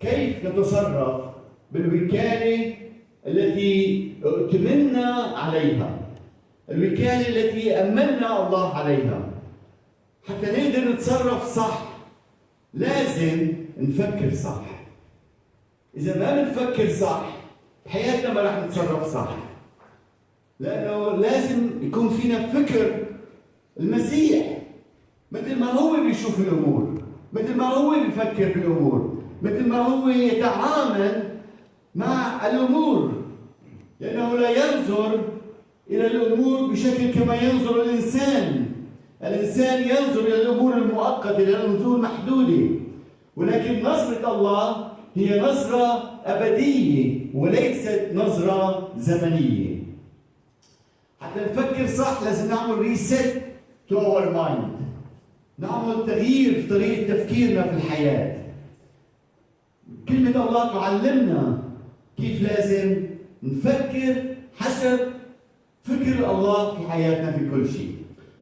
كيف نتصرف بالوكالة التي ائتمنا عليها، الوكالة التي أمنا الله عليها. حتى نقدر نتصرف صح لازم نفكر صح. إذا ما بنفكر صح بحياتنا ما رح نتصرف صح، لأنه لازم يكون فينا فكر المسيح، مثل ما هو بيشوف الأمور، مثل ما هو بيفكر بالأمور، مثل ما هو يتعامل مع الأمور، لأنه لا ينظر إلى الأمور بشكل كما ينظر الإنسان. الإنسان ينظر إلى الأمور المؤقتة، إلى الأمور المحدودة، ولكن نظرة الله هي نظرة أبدية وليست نظرة زمنية. حتى نفكر صح لازم نعمل ريست تو اور مايند، نعمل تغيير في طريقة تفكيرنا في الحياة. كلمة الله تعلمنا كيف لازم نفكر حسب فكر الله في حياتنا في كل شيء.